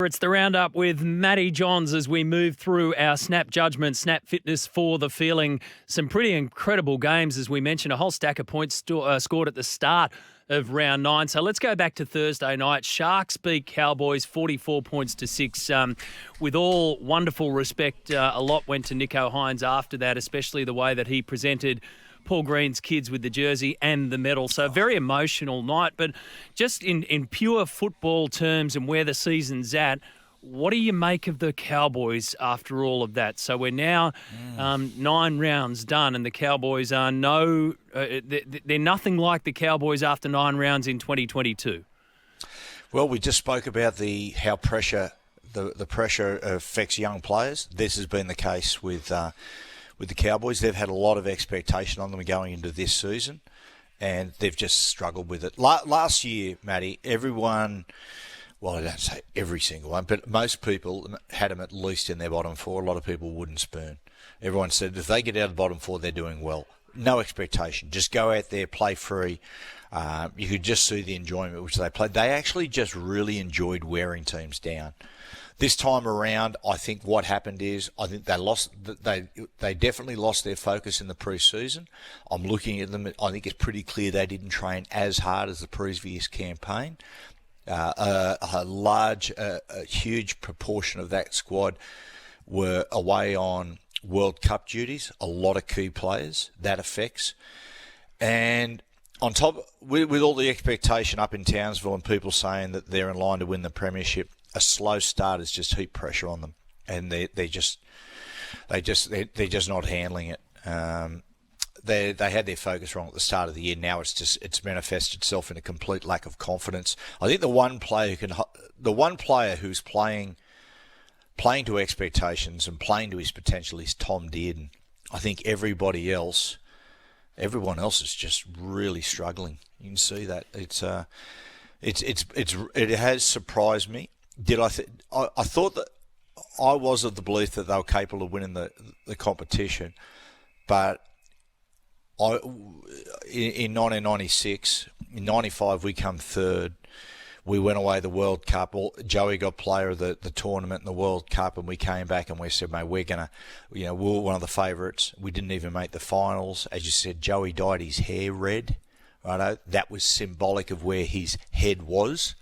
It's the roundup with Matty Johns as we move through our snap judgment, snap fitness for the feeling. Some pretty incredible games, as we mentioned, a whole stack of points scored at the start of round 9. So let's go back to Thursday night. Sharks beat Cowboys 44 points to 6. With all wonderful respect, a lot went to Nicho Hynes after that, especially the way that he presented Paul Green's kids with the jersey and the medal. So a very emotional night. But just in pure football terms and where the season's at, what do you make of the Cowboys after all of that? So we're now 9 rounds done, and the Cowboys are they're nothing like the Cowboys after 9 rounds in 2022. Well, we just spoke about how the pressure affects young players. This has been the case with the Cowboys. They've had a lot of expectation on them going into this season, and they've just struggled with it. Last year, Matty, everyone, well, I don't say every single one, but most people had them at least in their bottom 4. A lot of people wouldn't spoon. Everyone said if they get out of the bottom 4, they're doing well. No expectation. Just go out there, play free. You could just see the enjoyment which they played. They actually just really enjoyed wearing teams down. This time around, I think what happened is I think they definitely lost their focus in the pre-season. I'm looking at them. I think it's pretty clear they didn't train as hard as the previous campaign. A huge proportion of that squad were away on World Cup duties. A lot of key players that affects, and on top with all the expectation up in Townsville and people saying that they're in line to win the premiership. A slow start has just heaped pressure on them, and they're just not handling it. They had their focus wrong at the start of the year. Now it's manifested itself in a complete lack of confidence. I think the one player who's playing to expectations and playing to his potential is Tom Dearden. I think everyone else is just really struggling. You can see that it has surprised me. I thought that I was of the belief that they were capable of winning the competition, but in 1996, in 95 we come third. We went away the World Cup. Joey got player of the tournament in the World Cup, and we came back and we said, mate, we're one of the favourites. We didn't even make the finals. As you said, Joey dyed his hair red. Right, that was symbolic of where his head was.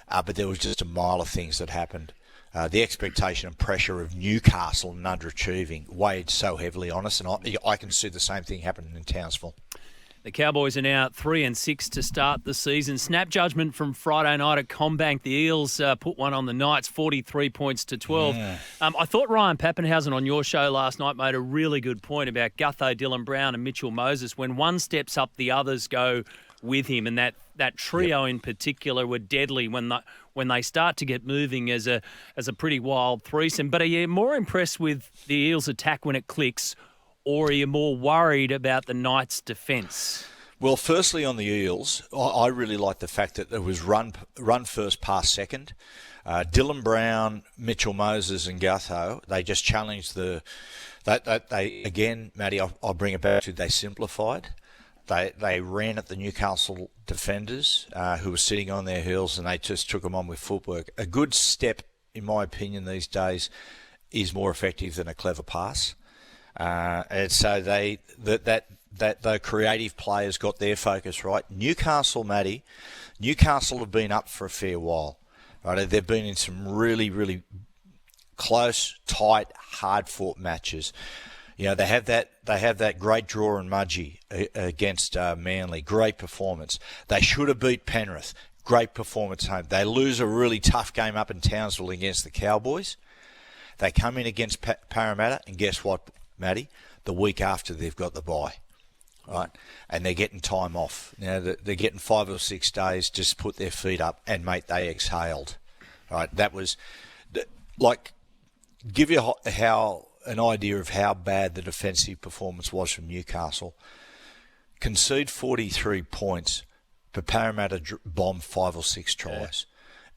But there was just a mile of things that happened. The expectation and pressure of Newcastle and underachieving weighed so heavily on us, and I can see the same thing happening in Townsville. The Cowboys are now 3-6 to start the season. Snap judgment from Friday night at Combank. The Eels put one on the Knights, 43 points to 12. Yeah. I thought Ryan Pappenhausen on your show last night made a really good point about Gutho, Dylan Brown and Mitchell Moses. When one steps up, the others go with him, and that trio in particular were deadly when they start to get moving as a pretty wild threesome. But are you more impressed with the Eels' attack when it clicks, or are you more worried about the Knights' defence? Well, firstly on the Eels, I really like the fact that it was run first, pass second. Dylan Brown, Mitchell Moses and Gutho, they just challenged they again, Matty, I'll bring it back to they simplified. They ran at the Newcastle defenders who were sitting on their heels, and they just took them on with footwork. A good step, in my opinion, these days is more effective than a clever pass. And so the creative players got their focus right. Newcastle, Matty, have been up for a fair while. Right, they've been in some really, really close, tight, hard-fought matches. You know, they have that great draw in Mudgee against Manly. Great performance. They should have beat Penrith. Great performance home. They lose a really tough game up in Townsville against the Cowboys. They come in against Parramatta, and guess what, Matty? The week after they've got the bye, right? And they're getting time off. You know, they're getting 5 or 6 days just put their feet up, and, mate, they exhaled. Right? That was, give you an idea of how bad the defensive performance was from Newcastle. Concede 43 points, but Parramatta bombed 5 or 6 tries.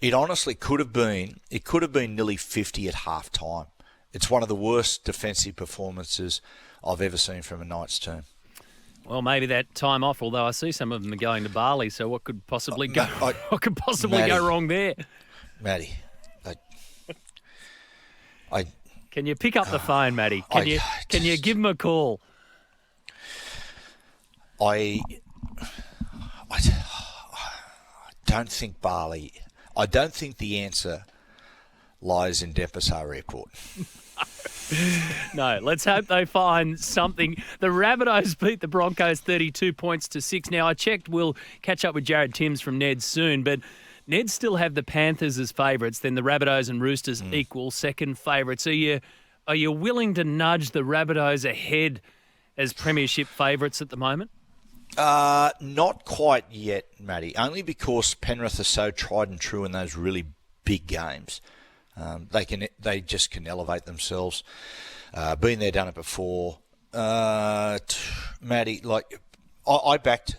Yeah. It honestly could have been nearly 50 at half time. It's one of the worst defensive performances I've ever seen from a Knights team. Well, maybe that time off, although I see some of them are going to Bali, so what could possibly go Matty, wrong there? Matty, Can you pick up the phone, Matty? Can you give him a call? I don't think Bali. I don't think the answer lies in Denpasar Airport. No, let's hope they find something. The Rabbitohs beat the Broncos 32 points to 6. Now, I checked, we'll catch up with Jared Timms from Neds soon, but Neds still have the Panthers as favourites, then the Rabbitohs and Roosters equal second favourites. Are you willing to nudge the Rabbitohs ahead as premiership favourites at the moment? Not quite yet, Matty, only because Penrith are so tried and true in those really big games. They just can elevate themselves. Been there, done it before. Matty, like I backed.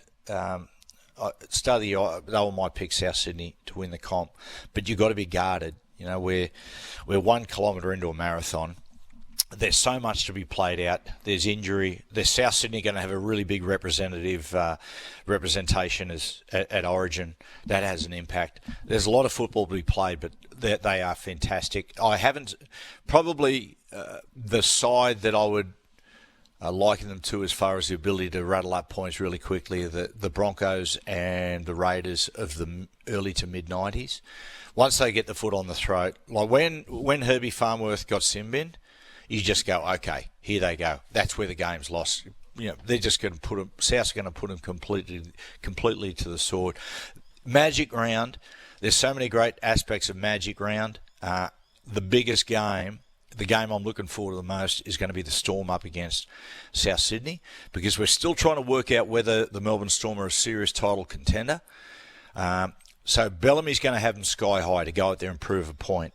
Start of the year, they were my pick, South Sydney, to win the comp. But you've got to be guarded. You know, we're 1 kilometre into a marathon. There's so much to be played out. There's injury. There's South Sydney going to have a really big representation at Origin. That has an impact. There's a lot of football to be played, but they are fantastic. I haven't probably the side that I would liken them to as far as the ability to rattle up points really quickly are the Broncos and the Raiders of the early to mid-90s. Once they get the foot on the throat, like when Herbie Farnworth got sin-binned, you just go, okay, here they go. That's where the game's lost. You know, they're just going to put them. South's going to put them completely to the sword. Magic round. There's so many great aspects of Magic round. The biggest game, the game I'm looking forward to the most, is going to be the Storm up against South Sydney, because we're still trying to work out whether the Melbourne Storm are a serious title contender. So Bellamy's going to have them sky high to go out there and prove a point.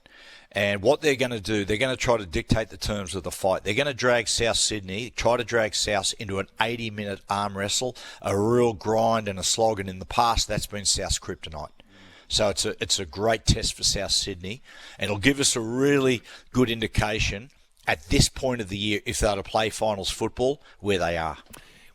And what they're going to do, they're going to try to dictate the terms of the fight. They're going to drag South Sydney, try to drag South into an 80-minute arm wrestle, a real grind and a slog. And in the past, that's been South's kryptonite. So it's a great test for South Sydney, and it'll give us a really good indication at this point of the year, if they're to play finals football, where they are.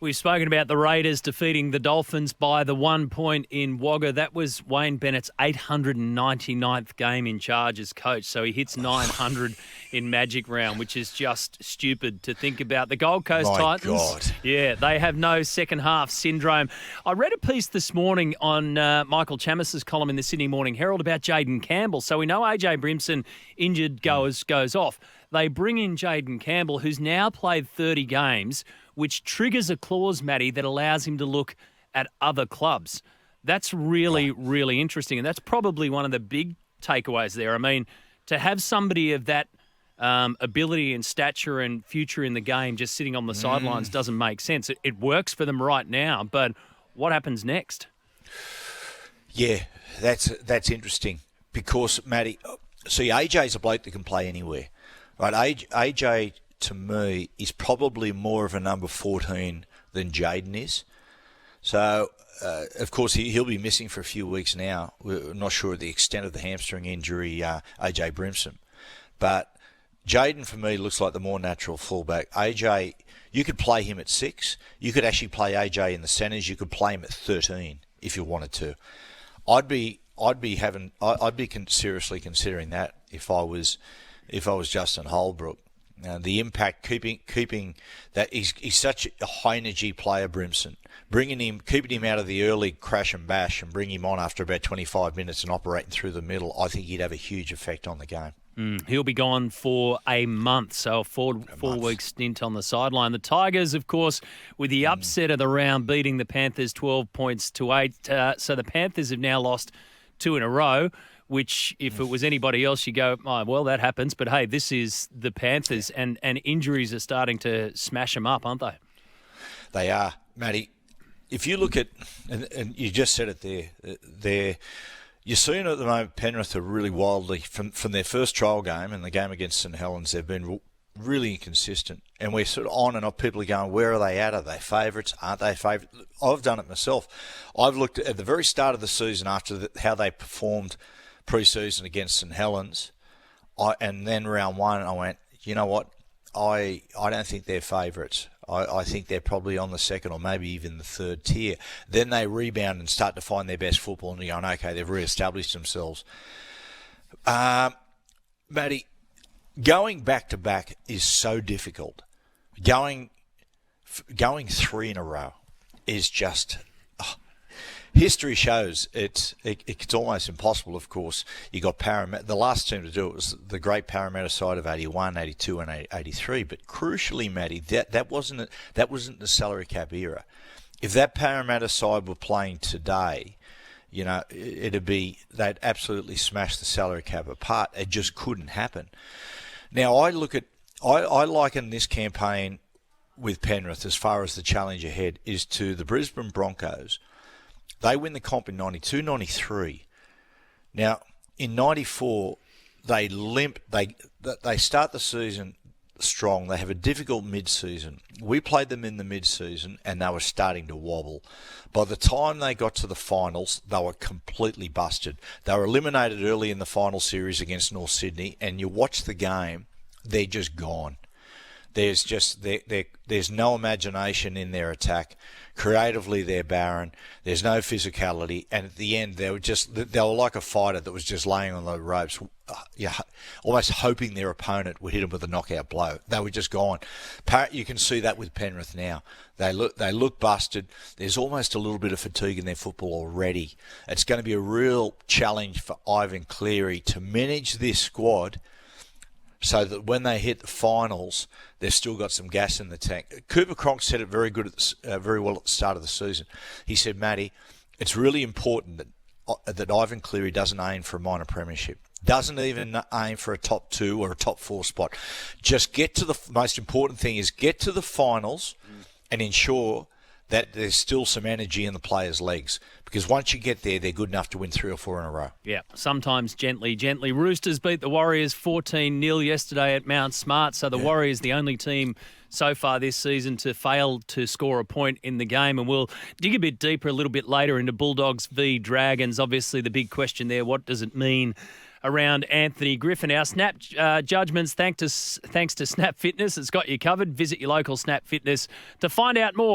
We've spoken about the Raiders defeating the Dolphins by the 1 point in Wagga. That was Wayne Bennett's 899th game in charge as coach. So he hits 900 in Magic Round, which is just stupid to think about. The Gold Coast Titans, God. Yeah, they have no second half syndrome. I read a piece this morning on Michael Chammis's column in the Sydney Morning Herald about Jaden Campbell. So we know AJ Brimson, injured, goes off. They bring in Jaden Campbell, who's now played 30 games, which triggers a clause, Matty, that allows him to look at other clubs. That's really, really interesting. And that's probably one of the big takeaways there. I mean, to have somebody of that ability and stature and future in the game just sitting on the sidelines doesn't make sense. It works for them right now, but what happens next? Yeah, that's interesting because, Matty, see, AJ's a bloke that can play anywhere. Right, AJ, to me, is probably more of a number 14 than Jaden is. So, of course, he'll be missing for a few weeks now. We're not sure of the extent of the hamstring injury, AJ Brimson. But Jaden, for me, looks like the more natural fullback. AJ, you could play him at 6. You could actually play AJ in the centres. You could play him at 13 if you wanted to. I'd be seriously considering that if I was Justin Holbrook. The impact, keeping that he's such a high energy player, Brimson. Keeping him out of the early crash and bash and bring him on after about 25 minutes and operating through the middle, I think he'd have a huge effect on the game. He'll be gone for a month, so a four-week stint on the sideline. The Tigers, of course, with the upset of the round, beating the Panthers 12 points to 8. So the Panthers have now lost 2 in a row, which if it was anybody else, you go, oh, well, that happens. But, hey, this is the Panthers, and injuries are starting to smash them up, aren't they? They are, Matty. If you look at, and you just said it there, you're seeing at the moment Penrith are really wildly, from their first trial game and the game against St Helens, they've been really inconsistent. And we're sort of on and off. People are going, where are they at? Are they favourites? Aren't they favourites? I've done it myself. I've looked at the very start of the season after how they performed pre-season against St Helens, and then round 1, I went, you know what? I don't think they're favourites. I think they're probably on the second or maybe even the third tier. Then they rebound and start to find their best football, and you're going, okay, they've re-established themselves. Matty, going back to back is so difficult. Going 3 in a row is just... history shows it's almost impossible, of course. You got Parramatta. The last team to do it was the great Parramatta side of 81, 82 and 83. But crucially, Matty, that wasn't the salary cap era. If that Parramatta side were playing today, you know, they'd absolutely smash the salary cap apart. It just couldn't happen. Now, I liken this campaign with Penrith, as far as the challenge ahead, is to the Brisbane Broncos. They win the comp in 92, 93. Now, in 94, they limp. They start the season strong. They have a difficult mid-season. We played them in the mid-season, and they were starting to wobble. By the time they got to the finals, they were completely busted. They were eliminated early in the final series against North Sydney, and you watch the game, they're just gone. There's no imagination in their attack. Creatively, they're barren. There's no physicality, and at the end, they were like a fighter that was just laying on the ropes, almost hoping their opponent would hit them with a knockout blow. They were just gone. You can see that with Penrith now. They look busted. There's almost a little bit of fatigue in their football already. It's going to be a real challenge for Ivan Cleary to manage this squad, so that when they hit the finals, they've still got some gas in the tank. Cooper Cronk said it very well at the start of the season. He said, Matty, it's really important that Ivan Cleary doesn't aim for a minor premiership, doesn't even aim for a top 2 or a top 4 spot. Just get to the most important thing is get to the finals and ensure that there's still some energy in the players' legs. Because once you get there, they're good enough to win 3 or 4 in a row. Yeah, sometimes gently. Roosters beat the Warriors 14-0 yesterday at Mount Smart. So the Warriors, the only team so far this season to fail to score a point in the game. And we'll dig a bit deeper a little bit later into Bulldogs v Dragons. Obviously, the big question there, what does it mean around Anthony Griffin? Our Snap judgments, thanks to Snap Fitness, it's got you covered. Visit your local Snap Fitness to find out more.